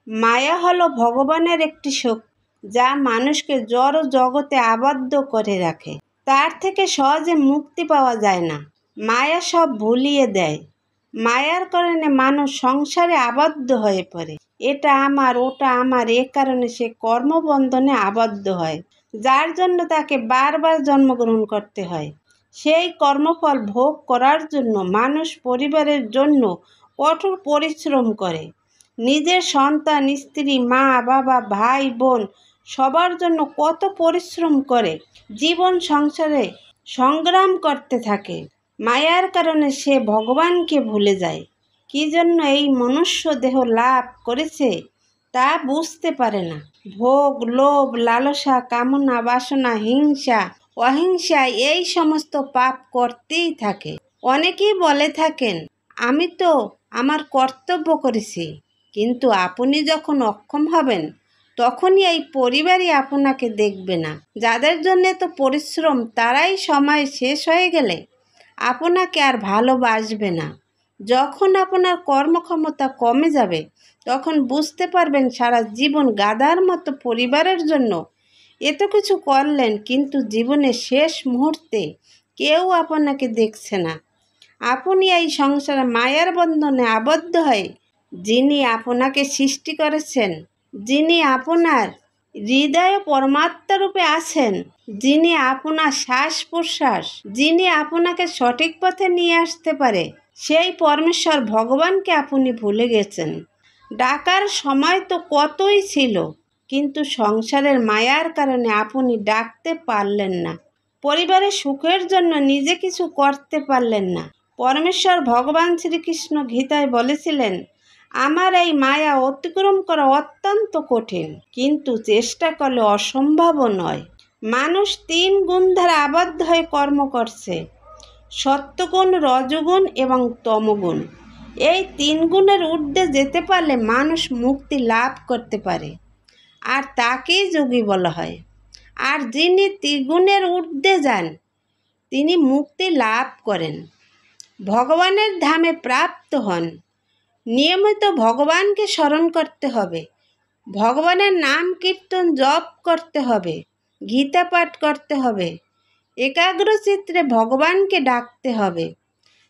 মায়া হলো ভগবানের একটি শক্তি, যা মানুষকে জড় জগতে আবদ্ধ করে রাখে। তার থেকে সহজে মুক্তি পাওয়া যায় না। মায়া সব ভুলিয়ে দেয়। মায়ার কারণে মানুষ সংসারে আবদ্ধ হয়ে পড়ে। এটা আমার, ওটা আমার, এ কারণে সে কর্মবন্ধনে আবদ্ধ হয়, যার জন্য তাকে বারবার জন্মগ্রহণ করতে হয়। সেই কর্মফল ভোগ করার জন্য মানুষ পরিবারের জন্য কঠোর পরিশ্রম করে। নিজের সন্তান, স্ত্রী, মা, বাবা, ভাই, বোন সবার জন্য কত পরিশ্রম করে জীবন সংসারে সংগ্রাম করতে থাকে। মায়ার কারণে সে ভগবানকে ভুলে যায়। কি জন্য এই মনুষ্য দেহ লাভ করেছে তা বুঝতে পারে না। ভোগ, লোভ, লালসা, কামনা, বাসনা, হিংসা, অহিংসা এই সমস্ত পাপ করতেই থাকে। অনেকেই বলে থাকেন, আমি তো আমার কর্তব্য করেছি। কিন্তু আপনি যখন অক্ষম হবেন তখনই এই পরিবারই আপনাকে দেখবে না। যাদের জন্য তো পরিশ্রম, তারাই সময় শেষ হয়ে গেলে আপনাকে আর ভালোবাসবে না। যখন আপনার কর্মক্ষমতা কমে যাবে তখন বুঝতে পারবেন সারা জীবন গাধার মতো পরিবারের জন্য এত কিছু করলেন, কিন্তু জীবনের শেষ মুহূর্তে কেউ আপনাকে দেখছে না। আপনি এই সংসারে মায়ার বন্ধনে আবদ্ধ হয়ে যিনি আপনাকে সৃষ্টি করেছেন, যিনি আপনার হৃদয়ে পরমাত্মা রূপে আছেন, যিনি আপনার শ্বাস প্রশ্বাস, যিনি আপনাকে সঠিক পথে নিয়ে আসতে পারে, সেই পরমেশ্বর ভগবানকে আপনি ভুলে গেছেন। ডাকার সময় তো কতই ছিল, কিন্তু সংসারের মায়ার কারণে আপনি ডাকতে পারলেন না। পরিবারের সুখের জন্য নিজে কিছু করতে পারলেন না। পরমেশ্বর ভগবান শ্রীকৃষ্ণ গীতায় বলেছিলেন, আমার এই মায়া অতিক্রম করা অত্যন্ত কঠিন, কিন্তু চেষ্টা করলে অসম্ভবও নয়। মানুষ 3 গুণ দ্বারা আবদ্ধ হয়ে কর্ম করছে, সত্যগুণ, রজগুণ এবং তমগুণ। এই 3 গুণের ঊর্ধ্বে যেতে পারলে মানুষ মুক্তি লাভ করতে পারে, আর তাকেই যোগী বলা হয়। আর যিনি ত্রিগুণের ঊর্ধ্বে যান তিনি মুক্তি লাভ করেন, ভগবানের ধামে প্রাপ্ত হন। নিয়মিত ভগবানকে স্মরণ করতে হবে, ভগবানের নাম কীর্তন জপ করতে হবে, গীতা পাঠ করতে হবে, একাগ্রচিত্তে ভগবানকে ডাকতে হবে।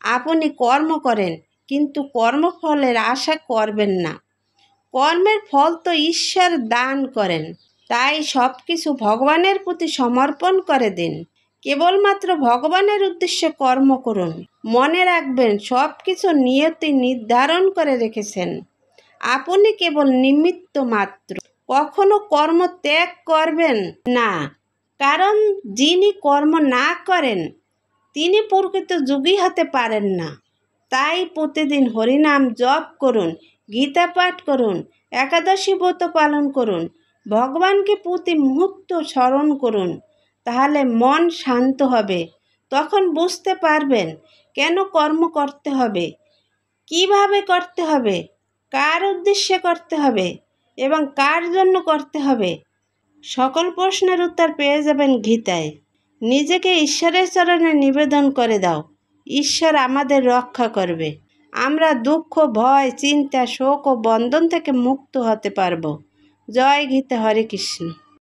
আপনি কর্ম করেন, কিন্তু কর্মফলের আশা করবেন না। কর্মের ফল তো ঈশ্বর দান করেন, তাই সব কিছু ভগবানের প্রতি সমর্পণ করে দিন। কেবলমাত্র ভগবানের উদ্দেশ্যে কর্ম করুন। মনে রাখবেন, সব কিছু নিয়তি নির্ধারণ করে রেখেছেন, আপনি কেবল নিমিত্ত মাত্র। কখনো কর্ম ত্যাগ করবেন না, কারণ যিনি কর্ম না করেন তিনি প্রকৃত যোগী হতে পারেন না। তাই প্রতিদিন হরিনাম জপ করুন, গীতা পাঠ করুন, একাদশী ব্রত পালন করুন, ভগবানকে প্রতি মুহূর্ত স্মরণ করুন। তাহলে মন শান্ত হবে। তখন বুঝতে পারবেন কেন কর্ম করতে হবে, কিভাবে করতে হবে, কার উদ্দেশ্যে করতে হবে এবং কার জন্য করতে হবে। সকল প্রশ্নের উত্তর পেয়ে যাবেন গীতায়। নিজেকে ঈশ্বরের চরণে নিবেদন করে দাও, ঈশ্বর আমাদের রক্ষা করবে। আমরা দুঃখ, ভয়, চিন্তা, শোক ও বন্ধন থেকে মুক্ত হতে পারব। জয় গীতা। হরে কৃষ্ণ।